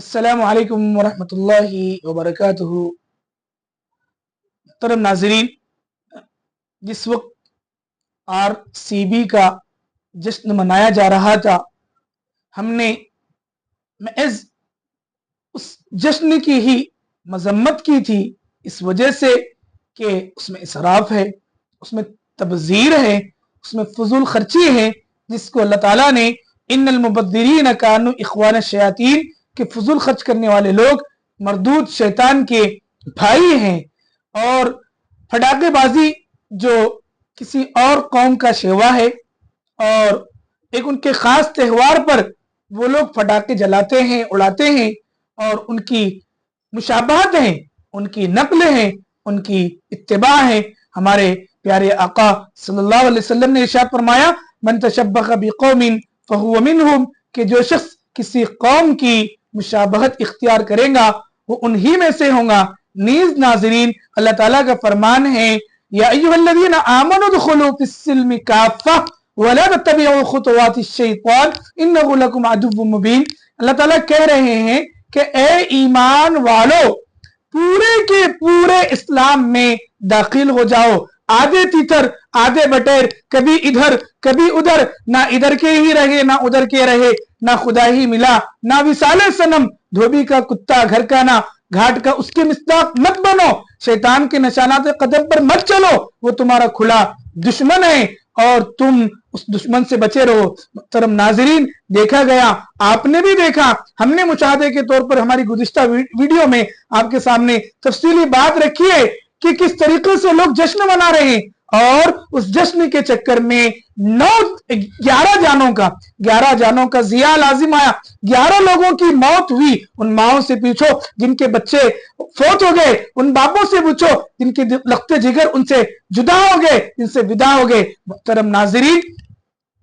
अस्सलामु अलैकुम वरहमतुल्लाहि वबरकातुहू। मोहतरम नाज़रीन, जिस वक्त RCB का जश्न मनाया जा रहा था, हमने महज उस जश्न की ही मजम्मत की थी, इस वजह से कि उसमें इसराफ है, उसमें तबज़ीर है, उसमें फजूल खर्ची है, जिसको अल्लाह ताला ने इन्नल मुबद्दिरीन कानू इख्वान शयातीन के फजूल खर्च करने वाले लोग मरदूद शैतान के भाई हैं। और फटाकेबाजी जो किसी और कौम का शेवा है और एक उनके खास त्यौहार पर वो लोग फटाके जलाते हैं, उड़ाते हैं और उनकी मुशाबहत हैं, उनकी नकल हैं, उनकी इत्तिबा है। हमारे प्यारे आका सल्लल्लाहु अलैहि वसल्लम ने इरशाद फरमाया, मन तशब्बह बिकौमिन फहुव मिनहुम, कि जो शख्स किसी कौम की मुशाबहत इख्तियार करेगा वो उन्हीं में से होगा। नीज नाज़रीन, अल्लाह ताला का फरमान है, या अय्युहल्लज़ीना आमनू दुखुलू फिस्सिल्मि काफ़्फ़ा वला तत्तबिउ खुतुवातिश शैतान इन्नहु लकुम अदुव्वुम मुबीन। अल्लाह ताला कह रहे हैं कि ए ईमान वालो, पूरे के पूरे इस्लाम में दाखिल हो जाओ। आधे तितर आधे बटेर, कभी इधर कभी उधर, ना इधर के ही रहे ना उधर के रहे, ना खुदा ही मिला ना विसाले सनम, धोबी का कुत्ता घर का ना घाट का, उसके मिस्दाक मत बनो, शैतान के निशानात कदम पर मत चलो, वो तुम्हारा खुला दुश्मन है और तुम उस दुश्मन से बचे रहो। मोहतरम नाज़रीन, देखा गया, आपने भी देखा, हमने मुशाहदे के तौर पर हमारी गुज़िश्ता वीडियो में आपके सामने तफसीली बात रखी है कि किस तरीके से लोग जश्न मना रहे हैं और उस जश्न के चक्कर में 11 जानों का जिया लाजिम आया, 11 लोगों की मौत हुई। उन माओं से पूछो जिनके बच्चे फौत हो गए, उन बापों से पूछो जिनके लखते जिगर उनसे जुदा हो गए, जिनसे विदा हो गए। मुहतरम नाज़रीन,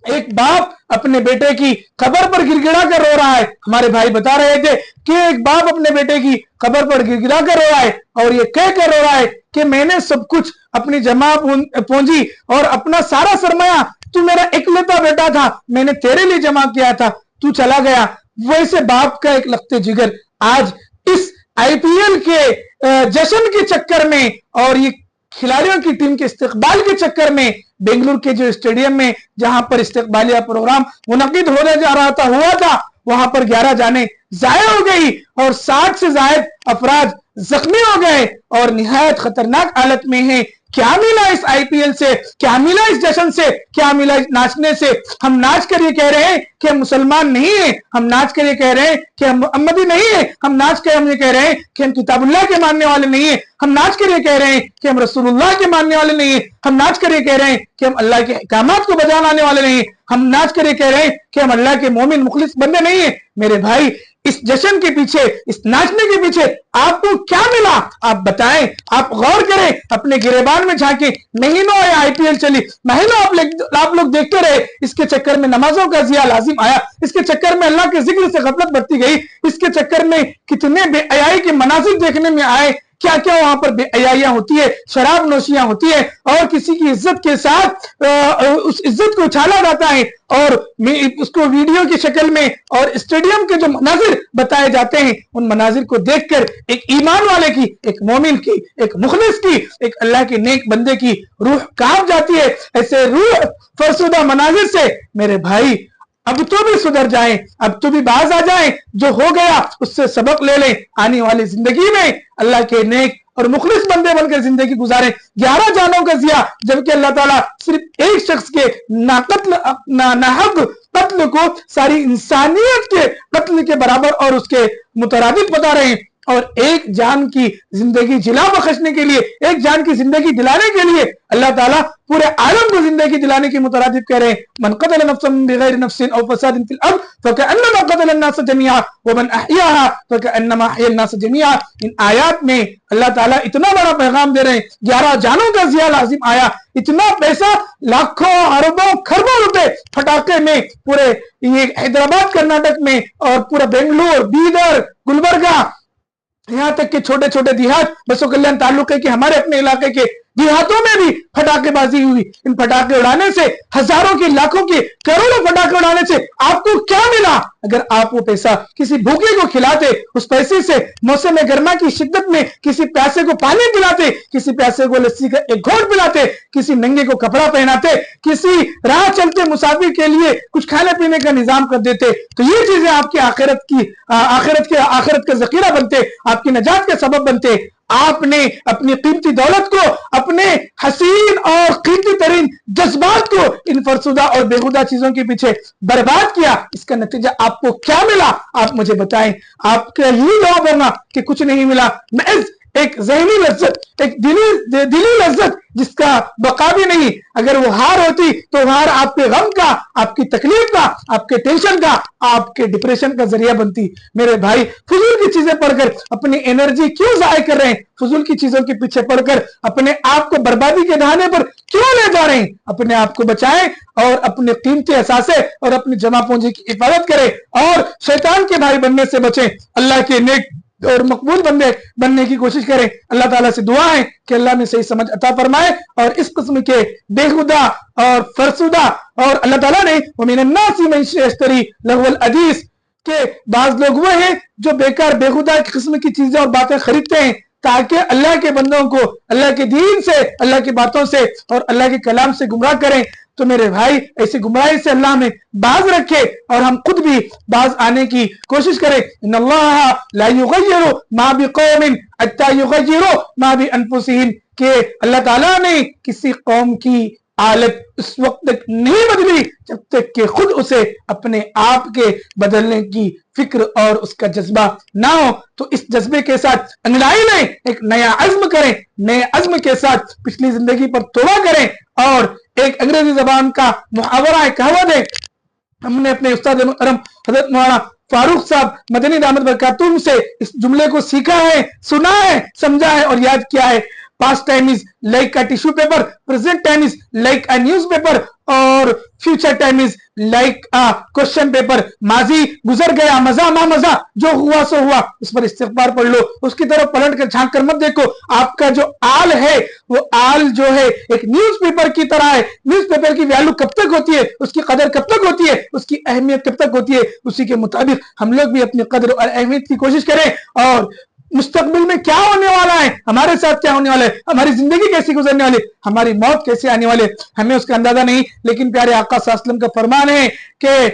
एक बाप अपने बेटे की खबर पर गिड़गिड़ा कर रो रहा है। हमारे भाई बता रहे थे कि एक बाप अपने बेटे की खबर पर गिड़गिड़ा कर रो रहा है और ये कह कर रो रहा है कि मैंने सब कुछ अपनी जमा पूंजी और अपना सारा सरमाया, तू मेरा इकलौता बेटा था, मैंने तेरे लिए जमा किया था, तू चला गया। वैसे बाप का एक लखते जिगर आज इस IPL के जश्न के चक्कर में और ये खिलाड़ियों की टीम के इस्तेकबाल के चक्कर में बेंगलुरु के जो स्टेडियम में जहां पर इस्तेकबालिया प्रोग्राम मुनक्किद होने जा रहा था हुआ था, वहां पर 11 जाने जाया हो गई और 60 से ज्यादा अफराद जख्मी हो गए और निहायत खतरनाक हालत में है। क्या मिला इस IPL से, क्या मिला इस जश्न से, क्या मिला इस नाचने से? हम नाच कर ये कह रहे हैं कि हम मुसलमान नहीं है, हम नाच कर ये कह रहे हैं कि हम मोहम्मदी नहीं है, हम नाच कर हम ये कह रहे हैं कि हम किताबुल्लाह के मानने वाले नहीं है, हम नाच कर ये कह रहे हैं कि हम रसूलुल्लाह के मानने वाले नहीं है, हम नाच कर ये कह रहे हैं कि हम अल्लाह के अहकामात को बजा लाने वाले नहीं है, हम नाच कर ये कह रहे हैं कि हम अल्लाह के मोमिन मुखलिस बंदे नहीं है। मेरे भाई, इस जश्न के पीछे, इस नाचने के पीछे आपको क्या मिला? आप बताएं, आप गौर करें, अपने गिरेबान में झांके। महीनों IPL चली, महीनों आप लोग देखते रहे, इसके चक्कर में नमाजों का जिया लाजिम आया, इसके चक्कर में अल्लाह के जिक्र से गफलत बढ़ती गई, इसके चक्कर में कितने बेअयाई के मनासिब देखने में आए, क्या क्या वहां पर बेअयाइयां होती है, शराब नोशियां होती है और किसी की इज्जत के साथ उस इज्जत को उछाला जाता है और उसको वीडियो की शक्ल में और स्टेडियम के जो मनाजिर बताए जाते हैं, उन मनाजिर को देखकर एक ईमान वाले की, एक मोमिन की, एक मुखलिस की, एक अल्लाह के नेक बंदे की रूह कांप जाती है। ऐसे रूह फरसुदा मनाजिर से मेरे भाई अब तो भी सुधर जाएं, अब तो भी बाज आ जाएं, जो हो गया उससे सबक ले लें, आने वाली जिंदगी में अल्लाह के नेक और मुखलिस बंदे बनकर जिंदगी गुजारें। 11 जानों का जिया, जबकि अल्लाह ताला सिर्फ एक शख्स के नाहक कत्ल को सारी इंसानियत के कत्ल के बराबर और उसके मुतरादिफ बता रहे हैं। और एक जान की जिंदगी जिला बख्शने के लिए, एक जान की जिंदगी दिलाने के लिए अल्लाह ताला पूरे आलम को जिंदगी दिलाने की मुतरादिफ कह रहे हैं। मन क़तल नफ्सन बिग़ैरि नफ्सिन औ फ़सादिन फ़िल अर्ज़ फ़कअन्नमा क़तल अन्नास जमीआ व मन अहयाहा फ़कअन्नमा अहया अन्नास जमीआ। इन आयत में अल्लाह ताला इतना बड़ा पैगाम दे रहे हैं, 11 जानों का जिया लाजिम आया, इतना पैसा, लाखों अरबों खरबों रुपए फटाके में, पूरे ये हैदराबाद कर्नाटक में और पूरा बेंगलुरु, बीदर, गुलबर्गा, यहाँ तक के छोटे छोटे देहात, बसो कल्याण ताल्लुक है कि हमारे अपने इलाके के देहातों में भी फटाकेबाजी हुई। इन फटाके उड़ाने से, हजारों की, लाखों की, करोड़ों फटाके उड़ाने से आपको क्या मिला? अगर आप वो पैसा किसी भूखे को खिलाते, उस पैसे से मौसम गर्मा की शिद्दत में किसी प्यासे को पानी पिलाते, किसी प्यासे को लस्सी का एक घोट पिलाते, किसी नंगे को कपड़ा पहनाते, किसी राह चलते मुसाफिर के लिए कुछ खाने पीने का निजाम कर देते, तो ये चीजें आपकी आखिरत का जखीरा बनते, आपकी नजात के सबब बनते। आपने अपनी कीमती दौलत को, अपने हसीन और कीमती तरीन जज्बात को इन फरसुदा और बेहुदा चीजों के पीछे बर्बाद किया। इसका नतीजा आपको क्या मिला, आप मुझे बताएं। आपका यही जवाब होगा कि कुछ नहीं मिला, महज एक ज़हनी लज्जत, एक दिली लज्जत जिसका बका भी नहीं। अगर वो हार होती तो हार आपके गम का, आपकी तकलीफ का, आपके टेंशन का, आपके डिप्रेशन का जरिया बनती। मेरे भाई, फजूल की चीजें पढ़कर अपनी एनर्जी क्यों जाया कर रहे हैं? फजूल की चीजों के पीछे पढ़कर अपने आप को बर्बादी के दहाने पर क्यों ले जा रहे हैं? अपने आप को बचाएं और अपने कीमती असासे और अपनी जमा पूंजी की हिफाजत करें और शैतान के भाई बनने से बचें। अल्लाह के नेक और मकबूल बंदे बनने की कोशिश करें। अल्लाह ताला से दुआ है कि अल्लाह में सही समझ अता फरमाए और इस किस्म के बेहुदा और फरसुदा, और अल्लाह ताला ने वमिनन्नासी मन यश्तरी लहवल हदीस के बाज लोग वो हैं जो बेकार बेहुदा किस्म की चीजें और बातें खरीदते हैं ताकि अल्लाह के बंदों को अल्लाह के दीन से, अल्लाह की बातों से और अल्लाह के कलाम से गुमराह करें। तो मेरे भाई, ऐसी गुमराही से अल्लाह में बाज रखे और हम खुद भी बाज आने की कोशिश करें। इन्नल्लाह ला युगय्यिरु मा बिकौमिन हत्ता युगय्यिरु मा बिअनफुसिहिम, कि अल्लाह ताला ने किसी कौम की हालत उस वक्त तक नहीं बदली जब तक कि खुद उसे अपने आप के बदलने की फिक्र और उसका जज्बा ना हो। तो इस जज्बे के साथ अंगड़ाई लें, एक नया अज़्म करें, नए अज़्म के साथ पिछली जिंदगी पर तौबा करें। और एक अंग्रेजी जबान का मुहावरा है, कहावत है, हमने अपने उस्ताद मुहतरम हज़रत मौलाना फारूक साहब मदनी दामद बरकातुहू से इस जुमले को सीखा है, सुना है, समझा है और याद किया है। Past time is like a tissue paper, present time is like a newspaper और future time is like a question paper। माजी गुजर गया, मजा मा मजा, जो हुआ सो हुआ, उस पर इस्तिग़फ़ार पढ़ लो, उसकी तरफ पलट कर झांक कर मत देखो। आपका जो आल है वो आल जो है एक न्यूज़पेपर की तरह है। न्यूज़पेपर की वैल्यू कब तक होती है, उसकी कदर कब तक होती है, उसकी अहमियत कब तक होती है, उसी के मुताबिक हम लोग भी अपनी कदर और अहमियत की कोशिश करें। और मुस्तकबिल में क्या होने वाला है, हमारे साथ क्या होने वाला है, हमारी जिंदगी कैसी गुजरने वाली, हमारी मौत कैसे आने वाली, हमें उसका अंदाजा नहीं। लेकिन प्यारे आका सल्लल्लाहु अलैहि वसल्लम का फरमान है कि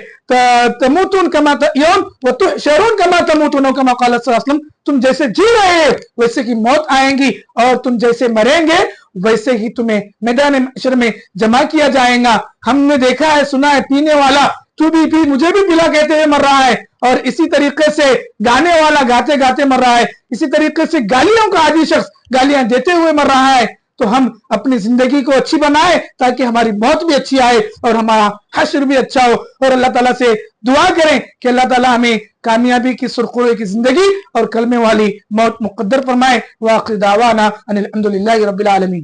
तमूतून कमा तहयौन व तुहशरून कमा तमूतून, कमा क़ाल सल्लल्लाहु अलैहि वसल्लम, तुम जैसे जी रहे हो वैसे की मौत आएंगी और तुम जैसे मरेंगे वैसे ही तुम्हें मैदान महशर में जमा किया जाएगा। हमने देखा है, सुना है, पीने वाला तू भी पी मुझे भी पिला कहते हुए मर रहा है, और इसी तरीके से गाने वाला गाते गाते मर रहा है, इसी तरीके से गालियों का आदि शख्स गालियां देते हुए मर रहा है। तो हम अपनी जिंदगी को अच्छी बनाए ताकि हमारी मौत भी अच्छी आए और हमारा हश्र भी अच्छा हो। और अल्लाह ताला से दुआ करें कि अल्लाह ताला हमें कामयाबी की सुरखुरे की जिंदगी और कलमे वाली मौत मुक़द्दर फरमाए। व आखिर दावाना अनिल हम्दुलिल्लाहि रब्बिल आलमीन।